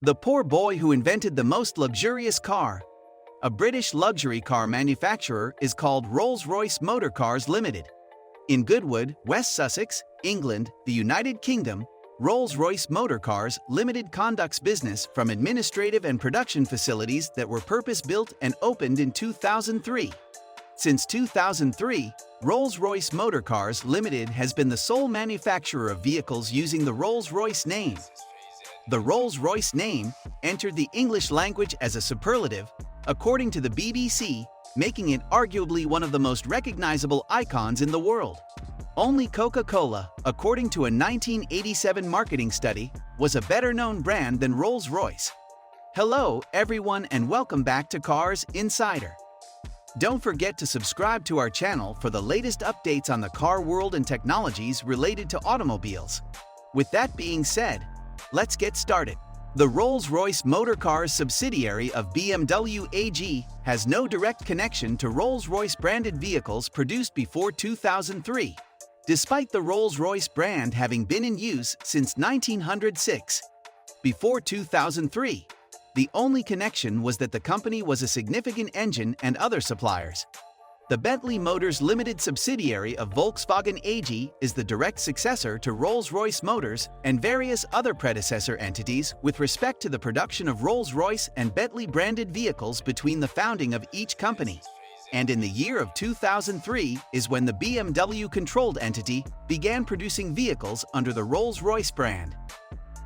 The poor boy who invented the most luxurious car. A British luxury car manufacturer is called Rolls-Royce Motor Cars Limited. In Goodwood, West Sussex, England, the United Kingdom, Rolls-Royce Motor Cars Limited conducts business from administrative and production facilities that were purpose-built and opened in 2003. Since 2003, Rolls-Royce Motor Cars Limited has been the sole manufacturer of vehicles using the Rolls-Royce name. The Rolls-Royce name entered the English language as a superlative, according to the BBC, making it arguably one of the most recognizable icons in the world. Only Coca-Cola, according to a 1987 marketing study, was a better-known brand than Rolls-Royce. Hello, everyone, and welcome back to Cars Insider. Don't forget to subscribe to our channel for the latest updates on the car world and technologies related to automobiles. With that being said, let's get started. The Rolls-Royce Motor Cars subsidiary of BMW AG has no direct connection to Rolls-Royce branded vehicles produced before 2003, despite the Rolls-Royce brand having been in use since 1906. Before 2003, the only connection was that the company was a significant engine and other suppliers. The Bentley Motors Limited subsidiary of Volkswagen AG is the direct successor to Rolls-Royce Motors and various other predecessor entities with respect to the production of Rolls-Royce and Bentley branded vehicles between the founding of each company. And in the year of 2003 is when the BMW-controlled entity began producing vehicles under the Rolls-Royce brand.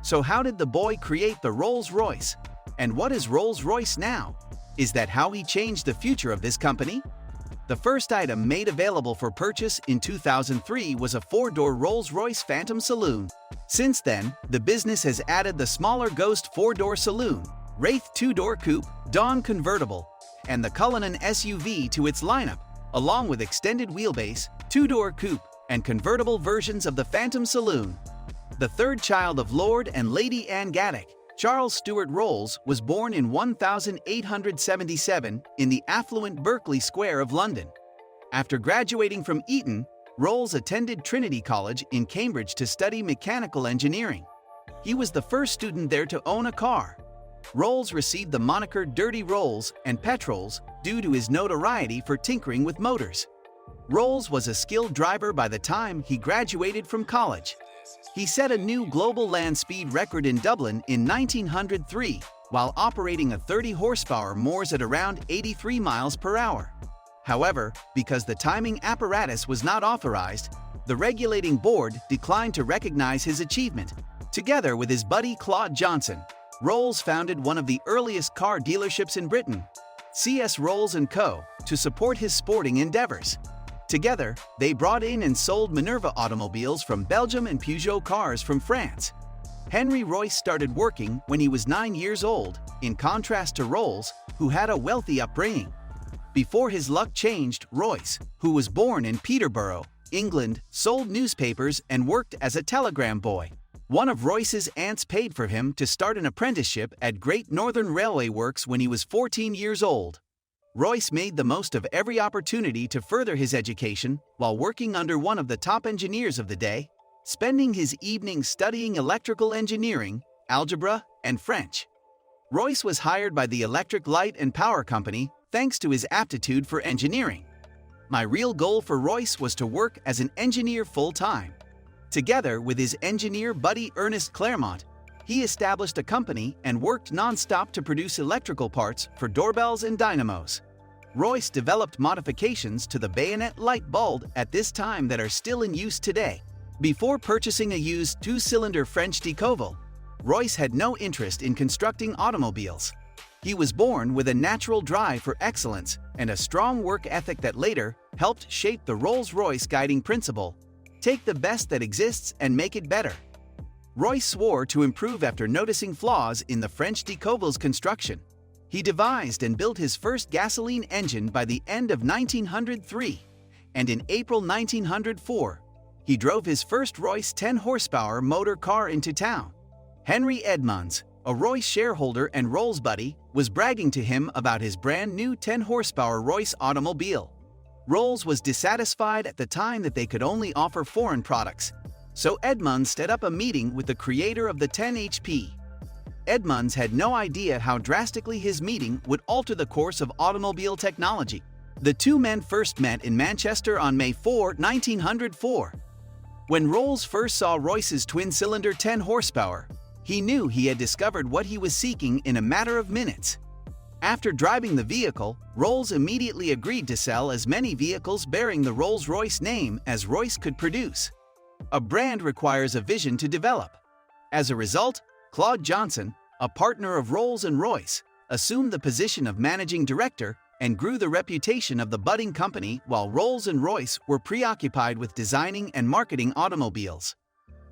So how did the boy create the Rolls-Royce? And what is Rolls-Royce now? Is that how he changed the future of this company? The first item made available for purchase in 2003 was a four-door Rolls-Royce Phantom Saloon. Since then, the business has added the smaller Ghost four-door saloon, Wraith two-door coupe, Dawn convertible, and the Cullinan SUV to its lineup, along with extended wheelbase, two-door coupe, and convertible versions of the Phantom Saloon. The third child of Lord and Lady Anne Gaddick, Charles Stuart Rolls, was born in 1877 in the affluent Berkeley Square of London. After graduating from Eton, Rolls attended Trinity College in Cambridge to study mechanical engineering. He was the first student there to own a car. Rolls received the moniker Dirty Rolls and Petrols due to his notoriety for tinkering with motors. Rolls was a skilled driver by the time he graduated from college. He set a new global land speed record in Dublin in 1903 while operating a 30-horsepower Mors at around 83 miles per hour. However, because the timing apparatus was not authorized, the regulating board declined to recognize his achievement. Together with his buddy Claude Johnson, Rolls founded one of the earliest car dealerships in Britain, C.S. Rolls & Co., to support his sporting endeavors. Together, they brought in and sold Minerva automobiles from Belgium and Peugeot cars from France. Henry Royce started working when he was 9 years old, in contrast to Rolls, who had a wealthy upbringing. Before his luck changed, Royce, who was born in Peterborough, England, sold newspapers and worked as a telegram boy. One of Royce's aunts paid for him to start an apprenticeship at Great Northern Railway Works when he was 14 years old. Royce made the most of every opportunity to further his education while working under one of the top engineers of the day, spending his evenings studying electrical engineering, algebra, and French. Royce was hired by the Electric Light and Power Company thanks to his aptitude for engineering. My real goal for Royce was to work as an engineer full-time. Together with his engineer buddy Ernest Claremont, he established a company and worked non-stop to produce electrical parts for doorbells and dynamos. Royce developed modifications to the bayonet light bulb at this time that are still in use today. Before purchasing a used two-cylinder French Decouville, Royce had no interest in constructing automobiles. He was born with a natural drive for excellence and a strong work ethic that later helped shape the Rolls-Royce guiding principle: take the best that exists and make it better. Royce swore to improve after noticing flaws in the French Decouville's construction. He devised and built his first gasoline engine by the end of 1903, and in April 1904, he drove his first Royce 10-horsepower motor car into town. Henry Edmonds, a Royce shareholder and Rolls buddy, was bragging to him about his brand new 10-horsepower Royce automobile. Rolls was dissatisfied at the time that they could only offer foreign products, so Edmonds set up a meeting with the creator of the 10 HP. Edmunds had no idea how drastically his meeting would alter the course of automobile technology. The two men first met in Manchester on May 4, 1904. When Rolls first saw Royce's twin-cylinder 10-horsepower, he knew he had discovered what he was seeking in a matter of minutes. After driving the vehicle, Rolls immediately agreed to sell as many vehicles bearing the Rolls-Royce name as Royce could produce. A brand requires a vision to develop. As a result, Claude Johnson, a partner of Rolls-Royce, assumed the position of managing director and grew the reputation of the budding company while Rolls-Royce were preoccupied with designing and marketing automobiles.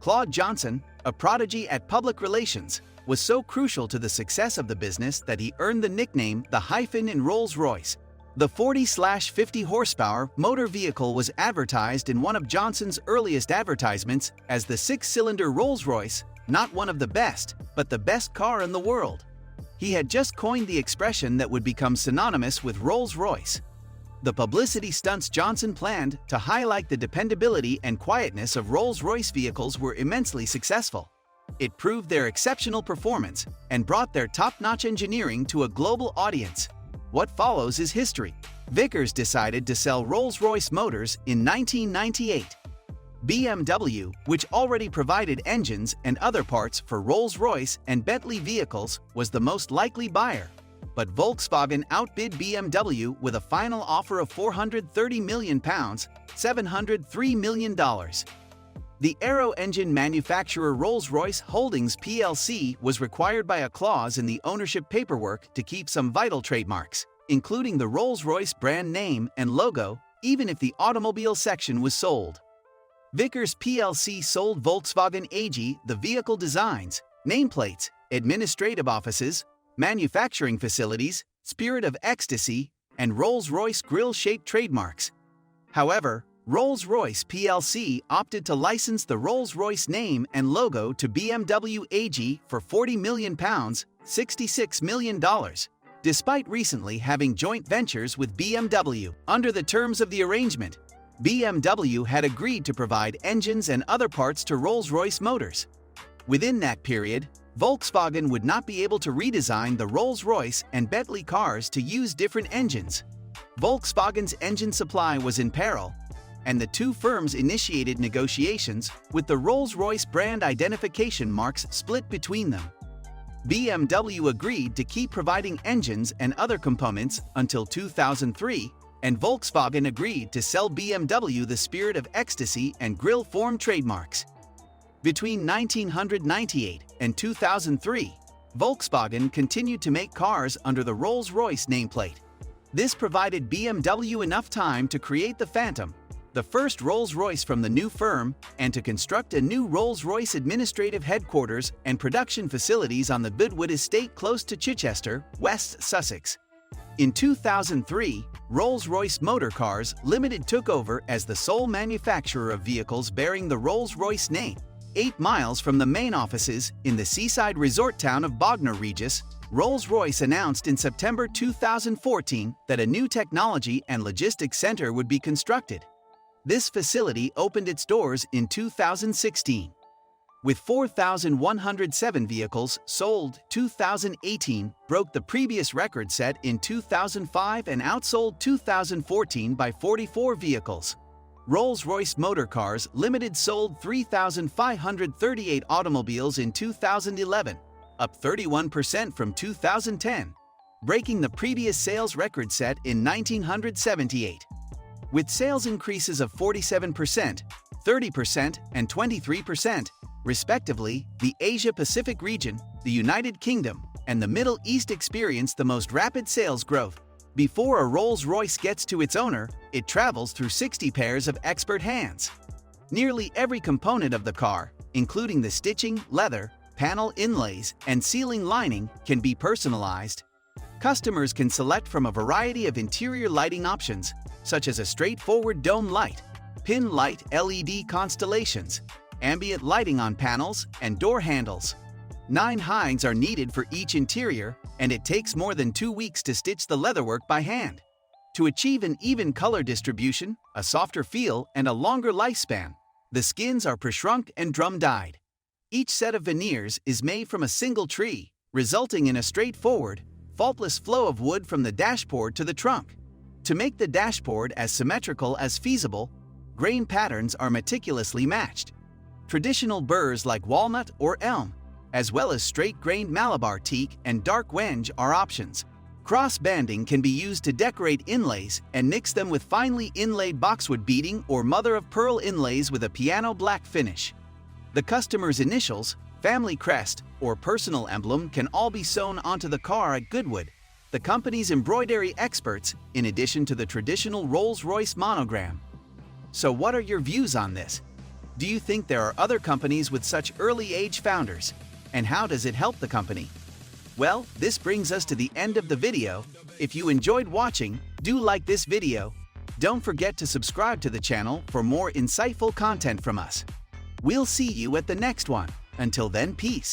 Claude Johnson, a prodigy at public relations, was so crucial to the success of the business that he earned the nickname the hyphen in Rolls-Royce. The 40/50 horsepower motor vehicle was advertised in one of Johnson's earliest advertisements as the six-cylinder Rolls-Royce, not one of the best, but the best car in the world. He had just coined the expression that would become synonymous with Rolls-Royce. The publicity stunts Johnson planned to highlight the dependability and quietness of Rolls-Royce vehicles were immensely successful. It proved their exceptional performance and brought their top-notch engineering to a global audience. What follows is history. Vickers decided to sell Rolls-Royce motors in 1998. BMW, which already provided engines and other parts for Rolls-Royce and Bentley vehicles, was the most likely buyer. But Volkswagen outbid BMW with a final offer of £430 million, $703 million. The aero engine manufacturer Rolls-Royce Holdings plc was required by a clause in the ownership paperwork to keep some vital trademarks, including the Rolls-Royce brand name and logo, even if the automobile section was sold. Vickers plc sold Volkswagen AG the vehicle designs, nameplates, administrative offices, manufacturing facilities, Spirit of Ecstasy, and Rolls-Royce grille-shaped trademarks. However, Rolls-Royce plc opted to license the Rolls-Royce name and logo to BMW AG for £40 million, $66 million, despite recently having joint ventures with BMW. Under the terms of the arrangement, BMW had agreed to provide engines and other parts to Rolls-Royce motors. Within that period, Volkswagen would not be able to redesign the Rolls-Royce and Bentley cars to use different engines. Volkswagen's engine supply was in peril, and the two firms initiated negotiations with the Rolls-Royce brand identification marks split between them. BMW agreed to keep providing engines and other components until 2003, and Volkswagen agreed to sell BMW the Spirit of Ecstasy and grille form trademarks. Between 1998 and 2003, Volkswagen continued to make cars under the Rolls-Royce nameplate. This provided BMW enough time to create the Phantom, the first Rolls-Royce from the new firm, and to construct a new Rolls-Royce administrative headquarters and production facilities on the Goodwood estate close to Chichester, West Sussex. In 2003, Rolls-Royce Motor Cars Limited took over as the sole manufacturer of vehicles bearing the Rolls-Royce name. 8 miles from the main offices in the seaside resort town of Bognor Regis, Rolls-Royce announced in September 2014 that a new technology and logistics center would be constructed. This facility opened its doors in 2016. With 4,107 vehicles sold, 2018 broke the previous record set in 2005 and outsold 2014 by 44 vehicles. Rolls-Royce Motor Cars Limited sold 3,538 automobiles in 2011, up 31% from 2010, breaking the previous sales record set in 1978. With sales increases of 47%, 30%, and 23%, respectively, the Asia-Pacific region, the United Kingdom, and the Middle East experienced the most rapid sales growth. Before a Rolls-Royce gets to its owner, it travels through 60 pairs of expert hands. Nearly every component of the car, including the stitching, leather, panel inlays, and ceiling lining, can be personalized. Customers can select from a variety of interior lighting options, such as a straightforward dome light, pin light LED constellations, ambient lighting on panels, and door handles. 9 hinds are needed for each interior, and it takes more than 2 weeks to stitch the leatherwork by hand. To achieve an even color distribution, a softer feel, and a longer lifespan, the skins are pre-shrunk and drum-dyed. Each set of veneers is made from a single tree, resulting in a straightforward, faultless flow of wood from the dashboard to the trunk. To make the dashboard as symmetrical as feasible, grain patterns are meticulously matched. Traditional burrs like walnut or elm, as well as straight-grained Malabar teak and dark wenge are options. Cross-banding can be used to decorate inlays and mix them with finely inlaid boxwood beading or mother-of-pearl inlays with a piano black finish. The customer's initials, family crest, or personal emblem can all be sewn onto the car at Goodwood, the company's embroidery experts, in addition to the traditional Rolls-Royce monogram. So what are your views on this? Do you think there are other companies with such early-age founders? And how does it help the company? Well, this brings us to the end of the video. If you enjoyed watching, do like this video. Don't forget to subscribe to the channel for more insightful content from us. We'll see you at the next one. Until then, peace.